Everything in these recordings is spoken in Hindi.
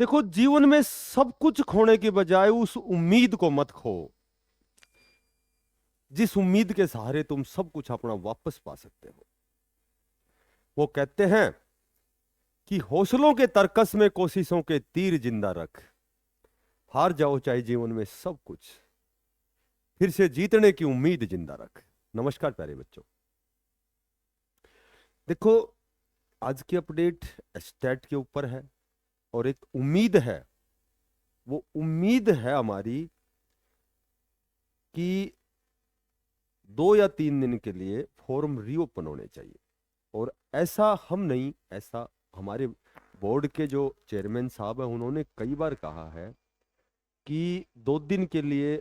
देखो, जीवन में सब कुछ खोने के बजाय उस उम्मीद को मत खो, जिस उम्मीद के सहारे तुम सब कुछ अपना वापस पा सकते हो। वो कहते हैं कि हौसलों के तरकस में कोशिशों के तीर जिंदा रख, हार जाओ चाहे जीवन में सब कुछ, फिर से जीतने की उम्मीद जिंदा रख। नमस्कार प्यारे बच्चों। देखो, आज की अपडेट स्टैट के ऊपर है और एक उम्मीद है। वो उम्मीद है हमारी कि 2 या 3 दिन के लिए फॉर्म रीओपन होने चाहिए। और ऐसा हम नहीं, ऐसा हमारे बोर्ड के जो चेयरमैन साहब हैं उन्होंने कई बार कहा है कि 2 दिन के लिए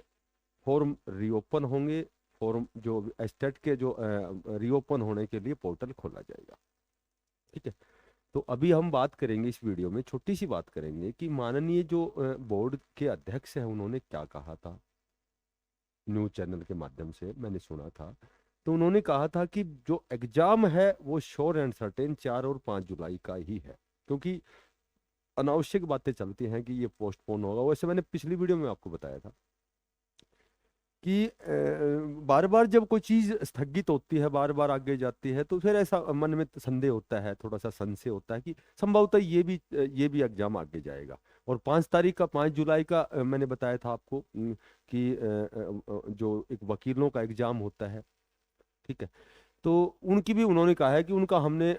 फॉर्म रीओपन होंगे। फॉर्म जो स्टेट के जो रीओपन होने के लिए पोर्टल खोला जाएगा। ठीक है। तो अभी हम बात करेंगे, इस वीडियो में छोटी सी बात करेंगे कि माननीय जो बोर्ड के अध्यक्ष हैं उन्होंने क्या कहा था। न्यूज चैनल के माध्यम से मैंने सुना था, तो उन्होंने कहा था कि जो एग्जाम है वो श्योर एंड सर्टेन 4 और 5 जुलाई का ही है, क्योंकि अनावश्यक बातें चलती हैं कि ये पोस्टपोन होगा। वैसे मैंने पिछली वीडियो में आपको बताया था कि बार बार जब कोई चीज स्थगित होती है, बार बार आगे जाती है, तो फिर ऐसा मन में संदेह होता है, थोड़ा सा संशय होता है कि संभवतः ये भी एग्जाम आगे जाएगा। और 5 तारीख का, 5 जुलाई का मैंने बताया था आपको कि जो एक वकीलों का एग्जाम होता है। ठीक है। तो उनकी भी उन्होंने कहा है कि उनका हमने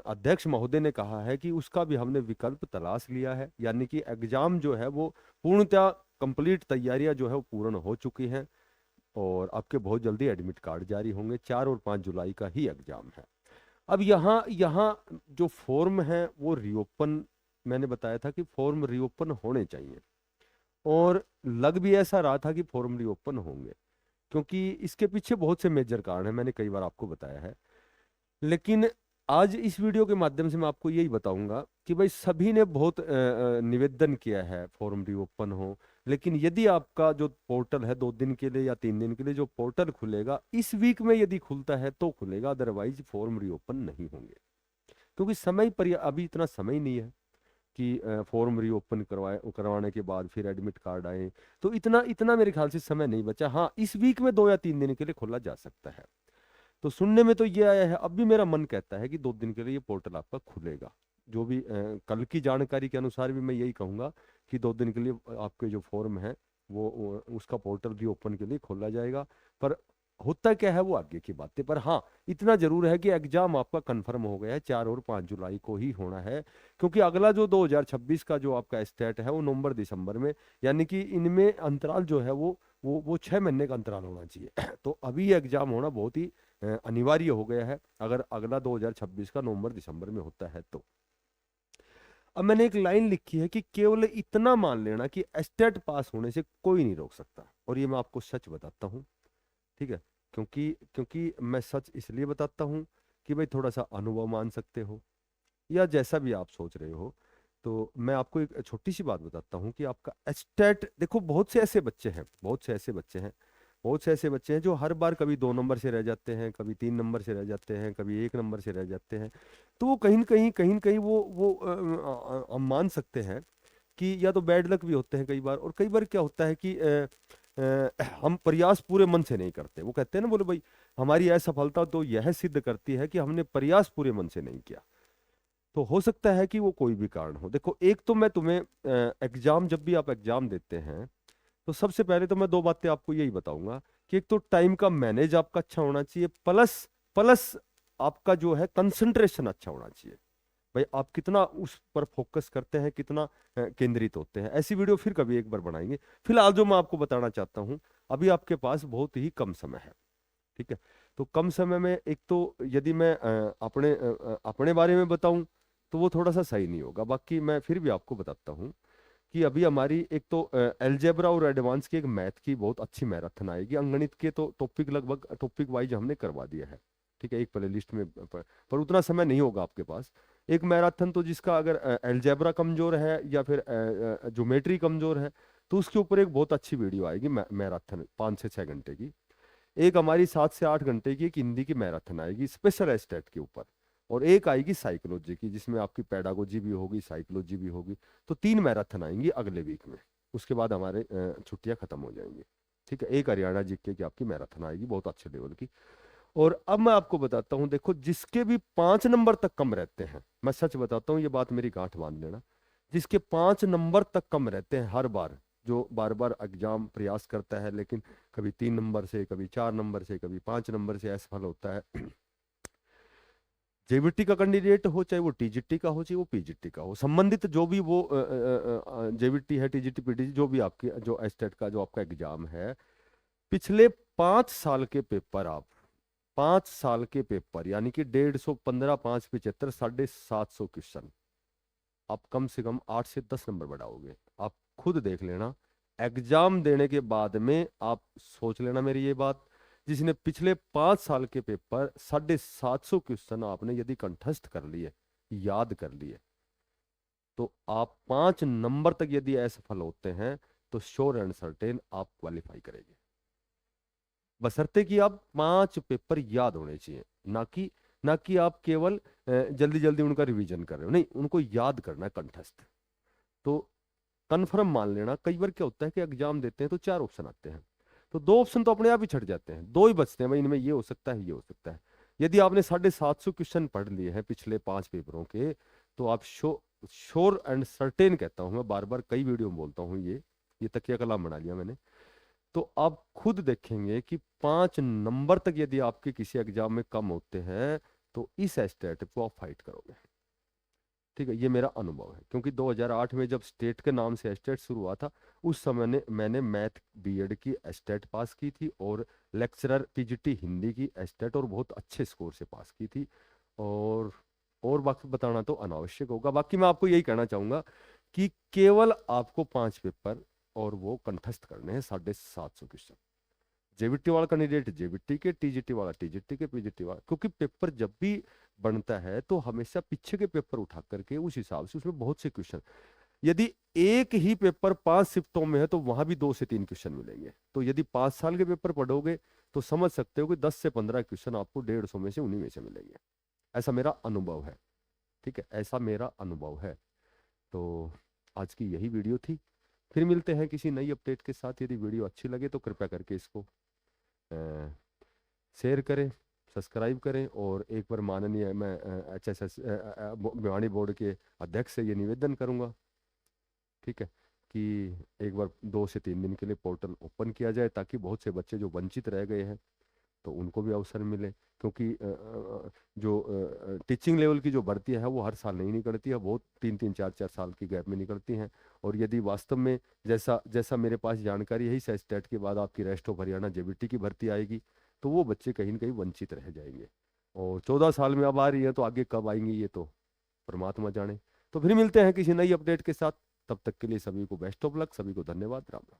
अध्यक्ष महोदय ने कहा है कि उसका भी हमने विकल्प तलाश लिया है, यानी कि एग्जाम जो है वो पूर्णतः कंप्लीट तैयारियां जो है वो पूर्ण हो चुकी हैं और आपके बहुत जल्दी एडमिट कार्ड जारी होंगे। 4 और 5 जुलाई का ही एग्जाम है। अब यहाँ यहाँ जो फॉर्म है वो रीओपन, मैंने बताया था कि फॉर्म रीओपन होने चाहिए और लग भी ऐसा रहा था कि फॉर्म रीओपन होंगे, क्योंकि इसके पीछे बहुत से मेजर कारण हैं, मैंने कई बार आपको बताया है। लेकिन आज इस वीडियो के माध्यम से मैं आपको यही बताऊंगा कि भाई सभी ने बहुत निवेदन किया है फॉर्म रीओपन हो, लेकिन यदि आपका जो पोर्टल है 2 दिन के लिए या 3 दिन के लिए जो पोर्टल खुलेगा, इस वीक में यदि खुलता है तो खुलेगा, अदरवाइज फॉर्म रीओपन नहीं होंगे। क्योंकि समय पर अभी इतना समय नहीं है कि फॉर्म रीओपन करवाने के बाद फिर एडमिट कार्ड आए, तो इतना इतना मेरे ख्याल से समय नहीं बचा। हाँ, इस वीक में 2 या 3 दिन के लिए खोला जा सकता है। तो सुनने में तो ये आया है, अब भी मेरा मन कहता है कि 2 दिन के लिए ये पोर्टल आपका खुलेगा। जो भी कल की जानकारी के अनुसार भी मैं यही कहूंगा कि 2 दिन के लिए आपके जो फॉर्म है वो उसका पोर्टल भी ओपन के लिए खोला जाएगा। पर होता क्या है वो आगे की बात है। पर हाँ, इतना जरूर है कि एग्जाम आपका कंफर्म हो गया है, 4 और 5 जुलाई को ही होना है। क्योंकि अगला जो 2026 का जो आपका स्टेट है वो नवंबर दिसंबर में, यानी कि इनमें अंतराल जो है वो 6 महीने का अंतराल होना चाहिए। तो अभी ये एग्जाम होना बहुत ही अनिवार्य हो गया है, अगर अगला 2026 का नवंबर दिसंबर में होता है तो। अब मैंने एक लाइन लिखी है कि केवल इतना मान लेना कि स्टेट पास होने से कोई नहीं रोक सकता, और ये मैं आपको सच बताता हूँ। ठीक है। क्योंकि क्योंकि मैं सच इसलिए बताता हूँ कि भाई थोड़ा सा अनुभव मान सकते हो या जैसा भी आप सोच रहे हो। तो मैं आपको एक छोटी सी बात बताता हूँ कि आपका स्टेट, देखो बहुत से ऐसे बच्चे हैं, बहुत से ऐसे बच्चे हैं जो हर बार कभी 2 नंबर से रह जाते हैं, कभी 3 नंबर से रह जाते हैं, कभी 1 नंबर से रह जाते हैं। तो वो कहीं न कहीं वो हम मान सकते हैं कि या तो बैड लक भी होते हैं कई बार, और कई बार क्या होता है कि हम प्रयास पूरे मन से नहीं करते। वो कहते हैं ना, बोले भाई हमारी असफलता तो यह सिद्ध करती है कि हमने प्रयास पूरे मन से नहीं किया। तो हो सकता है कि वो कोई भी कारण हो। देखो, एक तो मैं तुम्हें एग्जाम, जब भी आप एग्जाम देते हैं तो सबसे पहले तो मैं 2 बातें आपको यही बताऊंगा कि एक तो टाइम का मैनेज आपका अच्छा होना चाहिए, प्लस प्लस आपका जो है कंसंट्रेशन अच्छा होना चाहिए। भाई आप कितना उस पर फोकस करते हैं, कितना केंद्रित होते हैं। ऐसी वीडियो फिर कभी एक बार बनाएंगे। फिलहाल जो मैं आपको बताना चाहता हूँ, अभी आपके पास बहुत ही कम समय है। ठीक है। तो कम समय में एक तो यदि मैं अपने बारे में बताऊं तो वो थोड़ा सा सही नहीं होगा, बाकी मैं फिर भी आपको बताता हूँ कि अभी हमारी एक तो एलजेब्रा और एडवांस की एक मैथ की बहुत अच्छी मैराथन आएगी। अंगणित के तो टॉपिक लगभग टॉपिक वाइज हमने करवा दिया है। ठीक है, एक प्ले लिस्ट में, पर उतना समय नहीं होगा आपके पास। एक मैराथन तो जिसका अगर एलजेब्रा कमजोर है या फिर ज्योमेट्री कमजोर है, तो उसके ऊपर एक बहुत अच्छी वीडियो आएगी मैराथन 5 से 6 घंटे की। एक हमारी 7 से 8 घंटे की एक हिंदी की मैराथन आएगी स्पेशल स्टेट के ऊपर। और एक आएगी साइकोलॉजी की, जिसमें आपकी पेडागोजी भी होगी, साइकोलॉजी भी होगी। तो 3 मैराथन आएंगी अगले वीक में। उसके बाद हमारे छुट्टियां खत्म हो जाएंगी। ठीक है, एक हरियाणा जीके की आपकी मैराथन आएगी, बहुत अच्छे लेवल की। और अब मैं आपको बताता हूँ, देखो जिसके भी 5 नंबर तक कम रहते हैं, मैं सच बताता हूँ, ये बात मेरी गांठ बांध लेना, जिसके 5 नंबर तक कम रहते हैं हर बार, जो बार बार एग्जाम प्रयास करता है लेकिन कभी 3 नंबर से, कभी 4 नंबर से, कभी 5 नंबर से असफल होता है। जेबीटी का कैंडिडेट हो, चाहे वो टीजीटी का हो, चाहे वो पीजीटी का हो, संबंधित जो भी वो जेबीटी है, टीजीटी, पीटीजी, जो भी आपकी जो एस्टेट का जो आपका एग्जाम है, पिछले 5 साल के पेपर आप, 5 साल के पेपर यानी कि 150, 15, 5, 75, 750 क्वेश्चन, आप कम से कम 8 से 10 नंबर बढ़ाओगे। आप खुद देख लेना, एग्जाम देने के बाद में आप सोच लेना मेरी ये बात, जिसने पिछले 5 साल के पेपर 750 क्वेश्चन आपने यदि कंठस्थ कर लिए, याद कर लिए, तो आप 5 नंबर तक यदि असफल होते हैं तो श्योर एंड सर्टेन आप क्वालिफाई करेंगे। बशर्ते कि आप 5 पेपर याद होने चाहिए, ना कि आप केवल जल्दी जल्दी उनका रिवीजन कर रहे हो, नहीं, उनको याद करना है कंठस्थ। तो कन्फर्म मान लेना, कई बार क्या होता है कि एग्जाम देते हैं तो 4 ऑप्शन आते हैं, तो 2 ऑप्शन तो अपने आप ही छट जाते हैं, 2 ही बचते हैं भाई, इनमें ये हो सकता है, ये हो सकता है। यदि आपने 750 क्वेश्चन पढ़ लिए हैं पिछले 5 पेपरों के, तो आप श्योर एंड सर्टेन कहता हूं मैं, बार बार कई वीडियो में बोलता हूं, ये तकिया कलाम बना लिया मैंने, तो आप खुद देखेंगे कि 5 नंबर तक यदि आपके किसी एग्जाम में कम होते हैं तो इस स्टेट को आप फाइट करोगे। ठीक है, ये मेरा अनुभव है, क्योंकि 2008 में जब स्टेट के नाम से स्टेट शुरू हुआ था, उस समय मैंने मैथ बीएड की स्टेट पास की थी, और लेक्चरर पीजीटी हिंदी की स्टेट, और बहुत अच्छे स्कोर से पास की थी। और और बाकी बताना तो अनावश्यक होगा, बाकी मैं आपको यही कहना चाहूंगा कि केवल आपको 5 पेपर और वो कंठस्थ करने हैं, 750 क्वेश्चन। जेबीटी वाला कैंडिडेट जेबीटी के, टीजीटी वाला टीजीटी के, पीजीटी वाला, क्योंकि पेपर जब भी बनता है तो हमेशा पीछे के पेपर उठा करके उस हिसाब से उसमें बहुत से क्वेश्चन, यदि एक ही पेपर 5 शिफ्टों में है तो वहां भी 2 से 3 क्वेश्चन मिलेंगे। तो यदि 5 साल के पेपर पढ़ोगे तो समझ सकते हो कि 10 से 15 क्वेश्चन आपको 150 में से उन्हीं में से मिलेंगे। ऐसा मेरा अनुभव है। ठीक है, ऐसा मेरा अनुभव है। तो आज की यही वीडियो थी, फिर मिलते हैं किसी नई अपडेट के साथ। यदि वीडियो अच्छी लगे तो कृपया करके इसको शेयर करें, सब्सक्राइब करें, और एक बार माननीय मैं HSS भिवानी बोर्ड के अध्यक्ष से ये निवेदन करूंगा, ठीक है, कि एक बार 2 से 3 दिन के लिए पोर्टल ओपन किया जाए, ताकि बहुत से बच्चे जो वंचित रह गए हैं तो उनको भी अवसर मिले। क्योंकि जो टीचिंग लेवल की जो भर्ती है वो हर साल नहीं निकलती है, बहुत 3-3, 4-4 साल की गैप में निकलती हैं। और यदि वास्तव में जैसा जैसा मेरे पास जानकारी है, इस स्टेट के बाद आपकी रेस्ट ऑफ हरियाणा जेबीटी की भर्ती आएगी, तो वो बच्चे कहीं ना कहीं वंचित रह जाएंगे। और 14 साल में अब आ रही है, तो आगे कब आएंगी ये तो परमात्मा जाने। तो फिर मिलते हैं किसी नई अपडेट के साथ, तब तक के लिए सभी को बेस्ट ऑफ लक, सभी को धन्यवाद, राम राम।